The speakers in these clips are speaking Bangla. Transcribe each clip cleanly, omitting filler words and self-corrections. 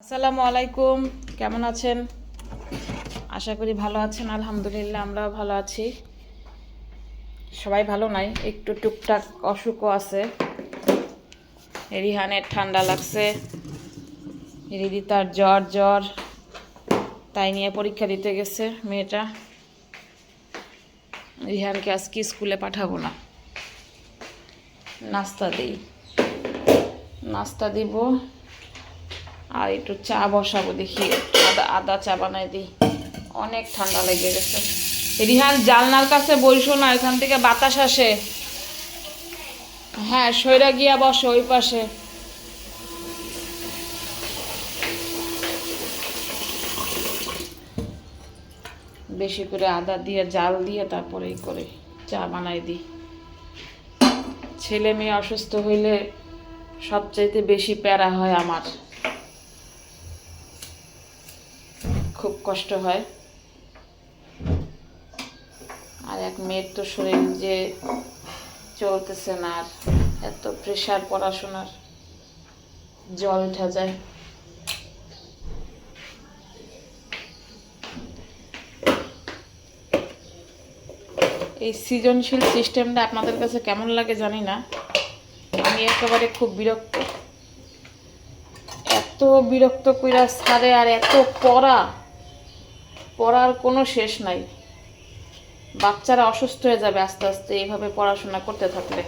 আসসালামু আলাইকুম, কেমন আছেন? আশা করি ভালো আছেন। আলহামদুলিল্লাহ আমরাও ভালো আছি। সবাই ভালো নাই, একটু টুকটাক অসুখও আছে। রিহানের ঠান্ডা লাগছে, রিদিতার জ্বর, তাই নিয়ে পরীক্ষা দিতে গেছে মেয়েটা। রিহানকে আজকে স্কুলে পাঠাবো না, নাস্তা দিব আর একটু চা বসাবো। দেখি আদা চা বানাই দিই, অনেক ঠান্ডা লেগে গেছে। রিহান জানলার কাছে বসো না, এখান থেকে বাতাস আসে। হ্যাঁ, সইরা গিয়া বসো ওই পাশে। বেশি করে আদা দিয়ে জাল দিয়ে তারপরে এই করে চা বানাই দিই। ছেলে মেয়ে অসুস্থ হইলে সবচাইতে বেশি প্যারা হয় আমার, খুব কষ্ট হয়। আর এক মেয়ের তো শরীর যে চলতেছে না, আর এত প্রেশার পড়াশোনার, জল উঠা যায়। এই সৃজনশীল সিস্টেমটা আপনাদের কাছে কেমন লাগে জানি না, আমি একেবারে খুব বিরক্ত। এত বিরক্ত কইরা ছাড়ে, আর এত পড়ার কোনো শেষ নাই। বাচ্চারা অসুস্থ হয়ে যাবে আস্তে আস্তে এইভাবে পড়াশোনা করতে থাকলে।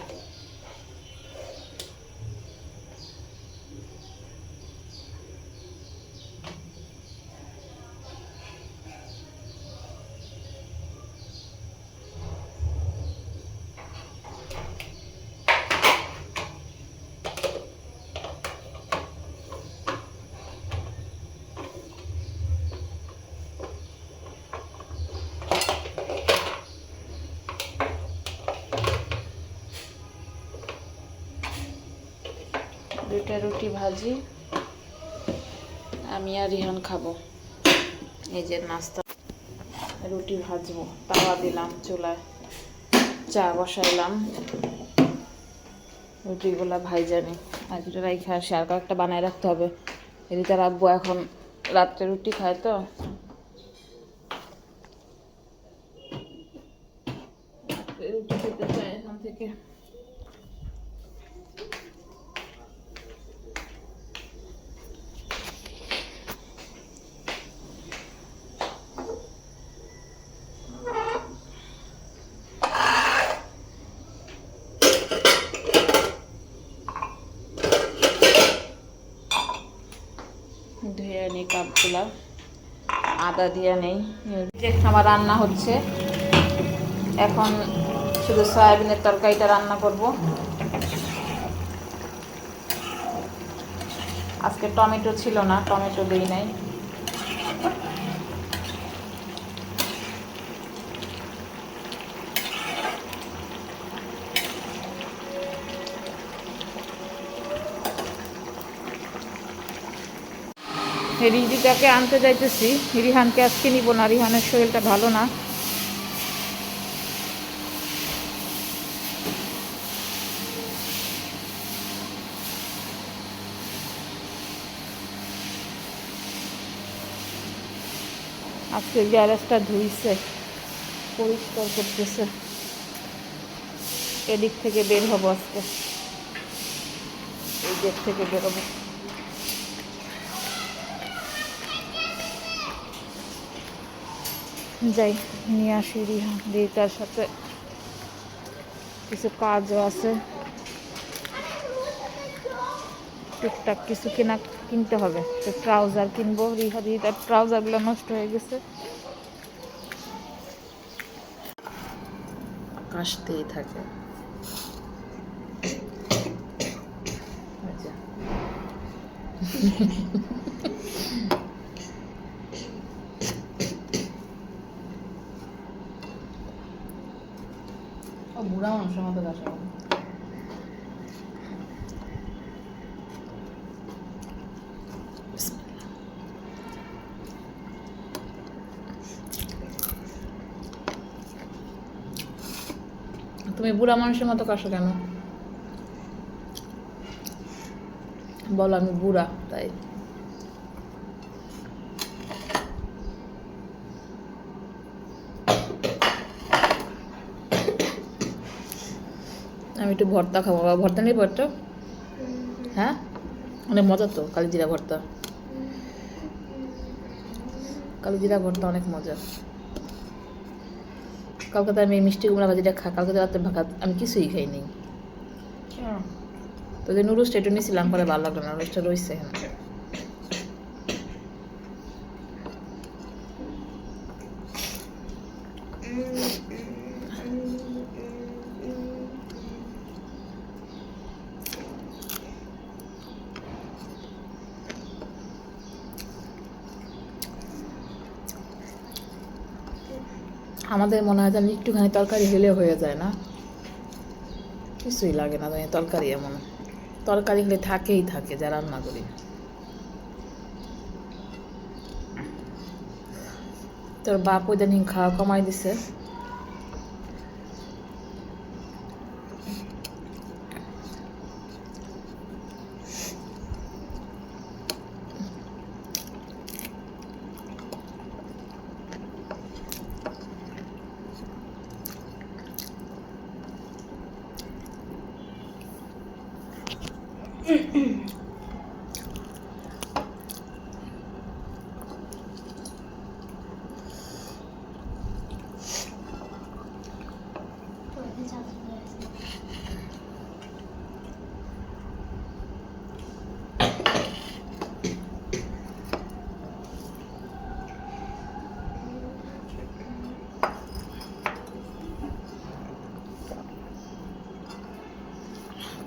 দুইটা রুটি ভাজি, আমি আর রিহান খাবো। এই যে নাস্তা, রুটি ভাজবো, তাওয়া দিলাম চুলায়, চা বসাইলাম, রুটিগুলা ভাইজানি আর দুটো রাইখে আসি। আর কয়েকটা বানায় রাখতে হবে। এদিকে রাখবো, এখন রাত্রে রুটি খায় তো। রুটি খেতে চাই এখান থেকে। ধুয়ে নিই কাপগুলা, আদা দিয়ে নেই। যে আমার রান্না হচ্ছে এখন, শুধু সয়াবিনের তরকারিটা রান্না করব। আজকে টমেটো ছিল না, টমেটো দিই নাই। রিজিটাকে আনতে যাইতেছি, রিহানকে আজকে নিব না, রিহানের শরীরটা ভালো না। আজকে গ্যারেজটা ধুইছে, পরিষ্কার করতেছে। এদিক থেকে বের হবো আজকে, এই গেট থেকে বেরোবো। যাই নিয়ে আসি রিতার সাথে, কিছু কাজও আছে, টুকটাক কিছু কিনতে হবে। তো ট্রাউজার কিনবো, রিতার ট্রাউজারগুলো নষ্ট হয়ে গেছে। কাশতেই থাকে। বুড়া মানুষের মতো কাশা। তুমি বুড়া মানুষের মতো কাশো কেন? বলো আমি বুড়া তাই। একটু ভর্তা খাবো। বাবা ভর্তা নেই ভর্তা? হ্যাঁ, অনেক মজা তো কালিজিরা ভর্তা। কালিজিরা ভর্তা অনেক মজা। কালকে তো আমি মিষ্টি কুমড়া ভাজিটা কালকে রাতে ভাত আমি কিছুই খাইনি। তো যে নুডলসটা একটু নিয়েছিলাম, পরে ভালো লাগলো না, নুডলসটা রয়েছে এখানে। আমাদের মনে হয় যেন একটুখানি তরকারি হলে হয়ে যায় না, কিছুই লাগে না তরকারি। এমন তরকারি হলে থাকেই থাকে যা রান্না করি। তোর বাপ ওই দিন খাওয়া কমাই দিছে।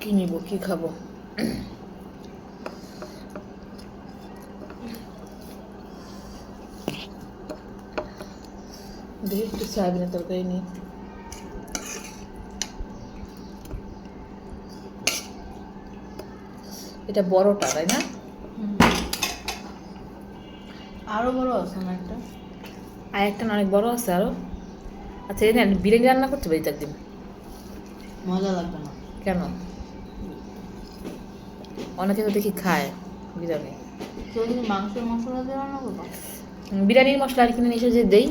কি নিব, কি খাবো? দেখি একটু সয়াবিনের তরকারি নিই। এটা বড়টা তাই না? আরো বড় আছে না একটা? আর একটা না, অনেক বড় আছে আরো। আচ্ছা, এই বিরিয়ানি রান্না করতে পারি একদিন। মজা লাগবে না কেন? অনেকে তো দেখি খায় বিরিয়ানি। যদি মাংসের মশলা দিয়ে রান্না করবো, বিরিয়ানির মশলা আর কিনে নিয়ে এসে দেই,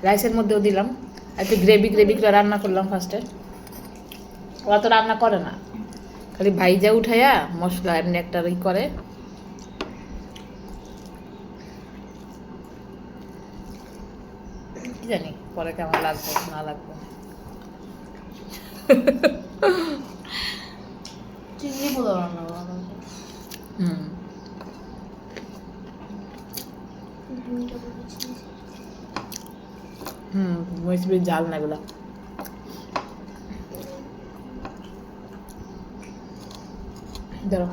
রাইসের মধ্যেও দিলাম, আর একটু গ্রেভি গ্রেভি করে রান্না করলাম ফার্স্টে। ওরা তো রান্না করে না, খালি ভাইজা উঠাইয়া মশলা এমনি একটা ই করে। কি জানি পরে কেমন লাগবে না লাগবে। চিংড়ি পোলাও রান্না করা হুম, মরিচ বেশ ঝাল না এগুলা। ধরো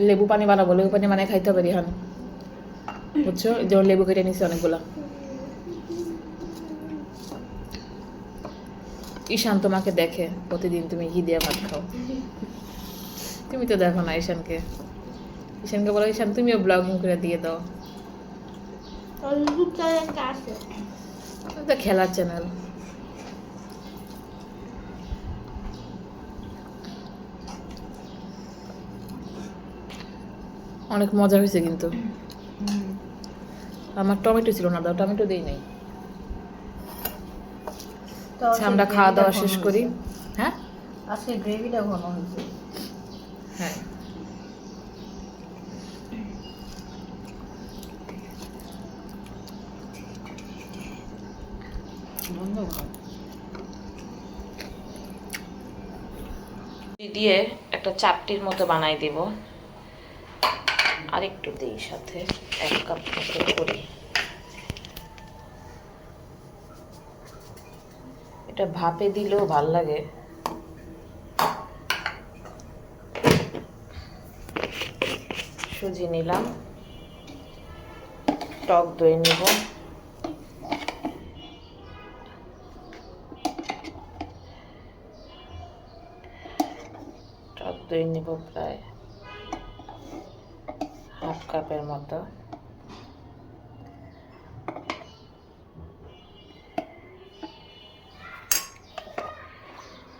লেবু পানি বানাবো, লেবু পানি মানে খাইতে পারি হ্যাঁ, বুঝছো? যেমন লেবু কেটে নিচ্ছে অনেকগুলা। ঈশান তোমাকে দেখে প্রতিদিন, তুমি ঘি দিয়ে ভাত খাও। তুমি তো দেখো না ঈশানকে। ঈশানকে বলো, ঈশান তুমিও ব্লগিং করে দিয়ে দাও। ইউটিউব চ্যানেলটা আছে, তো খেলার চ্যানেল। অনেক মজা হয়েছে কিন্তু। আমার টমেটো ছিল না, দাও, টমেটো দিই নাই। আচ্ছা, আমরা খাওয়া দাওয়া শেষ করি। হ্যাঁ, আজকে গ্রেভিটা ঘন হয়েছে। হ্যাঁ, দিয়ে একটা চাপটির মতো বানাই দিব। আর একটু দিই সাথে, 1 কাপ মতো করি। এটা ভাপে দিলেও ভাল লাগে। সুজি নিলাম, টক দই নিব, টক দই নিব প্রায় 1/2 কাপের মতো।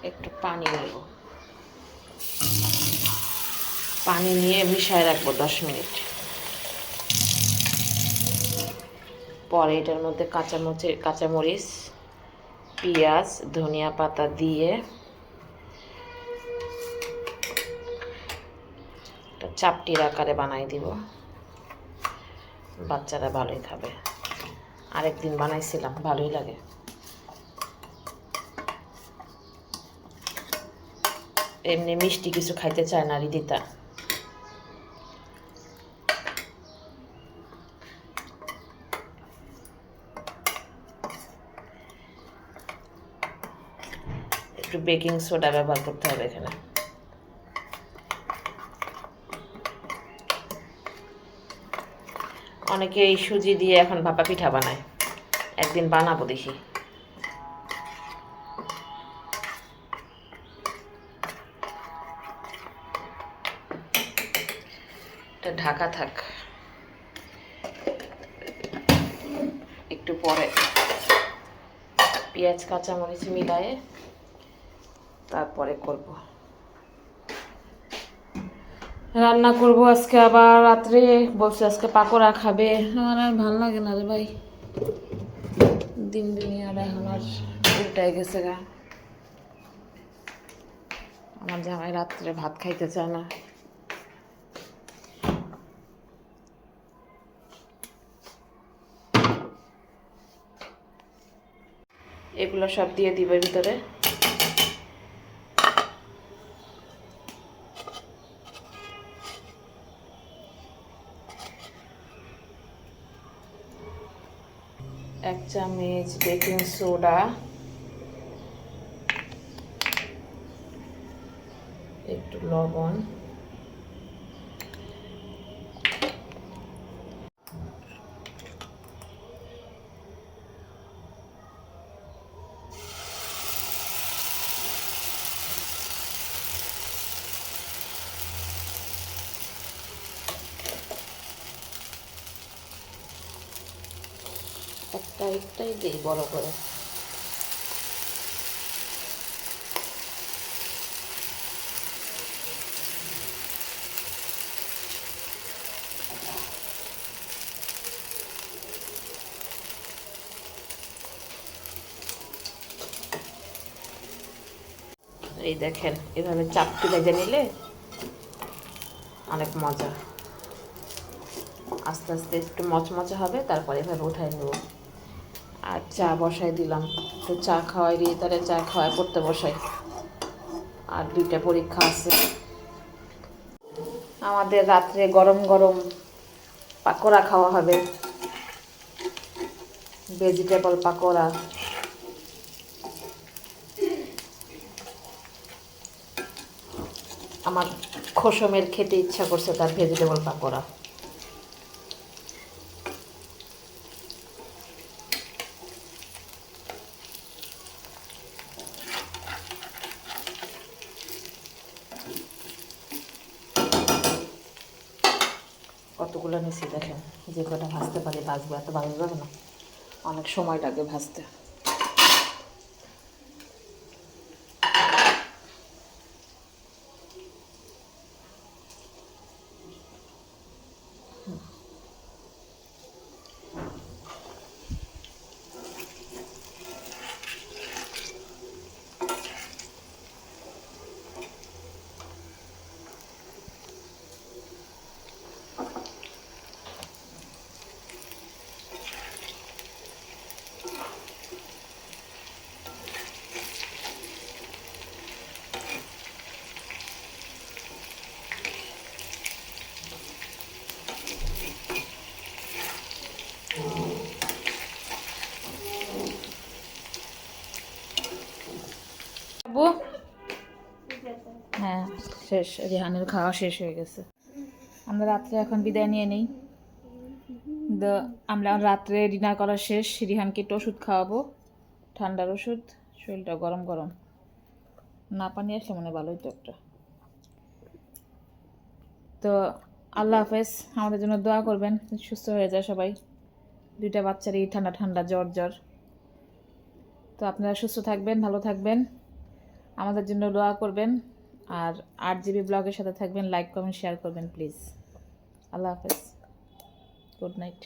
একটু পানি নেব, পানি নিয়ে মিশায় রাখবো 10 মিনিট। পরে এটার মধ্যে কাঁচামরিচ, পেঁয়াজ, ধনিয়া পাতা দিয়ে একটা চাপটির আকারে বানাই দিব। বাচ্চারা ভালোই খাবে। আরেকদিন বানাইছিলাম, ভালোই লাগে। এমনি মিষ্টি কিছু খাইতে চায় না রিদিতা। একটু বেকিং সোডা ব্যবহার করতে হবে এখানে। অনেকে এই সুজি দিয়ে এখন ভাপা পিঠা বানায়, একদিন বানাবো দেখি। এটা ঢাকা থাক, একটু পরে পেঁয়াজ কাঁচামরিচ মিলায়ে তারপরে করব। রান্না করব আজকে আবার রাত্রে, বলছে আজকে পাকোড়া খাবে। আমার আর ভালো লাগে না রে ভাই, দিন দুনিয়ার এখন আর উল্টায় গেছে গা। আমার জামাই রাত্রে ভাত খাইতে চায় না। এগুলো সব দিয়ে দিবে ভিতরে। এক চামচ বেকিং সোডা, একটু লবণ, একটাই দিই বড় করে। এই দেখেন, এভাবে চাপটি ভেজে নিলে অনেক মজা। আস্তে আস্তে একটু মচমচে হবে, তারপরে এভাবে উঠাই নেব। আর চা বসাই দিলাম, একটু চা খাওয়াই দিয়ে তাহলে চা খাওয়াই পড়তে বসাই। আর 2টা পরীক্ষা আছে। আমাদের রাত্রে গরম গরম পাকোড়া খাওয়া হবে, ভেজিটেবল পাকোড়া। আমার খোসমের খেতে ইচ্ছা করছে তার ভেজিটেবল পাকোড়া। কতগুলো নিচে দেখেন, যে কটা ভাজতে পারি ভাজবো, এত ভাজা যাবে না, অনেক সময় লাগে ভাজতে। হ্যাঁ, শেষ। রেহানের খাওয়া শেষ হয়ে গেছে। আমরা রাত্রে এখন বিদায় নিয়ে নিই। আমরা রাত্রে ডিনার করা শেষ। রিহানকে একটু ওষুধ খাওয়াবো, ঠান্ডার ওষুধ, শরীরটা গরম গরম। না পানি আসলে মনে ভালো হতো একটা। তো আল্লাহ হাফেজ, আমাদের জন্য দোয়া করবেন, সুস্থ হয়ে যায় সবাই। 2টা বাচ্চারই ঠান্ডা ঠান্ডা জ্বর। তো আপনারা সুস্থ থাকবেন, ভালো থাকবেন, আমাদের জন্য দোয়া করবেন। আর 8GB ব্লগের সাথে থাকবেন, লাইক কমেন্ট শেয়ার করবেন প্লিজ। আল্লাহ হাফেজ, গুড নাইট।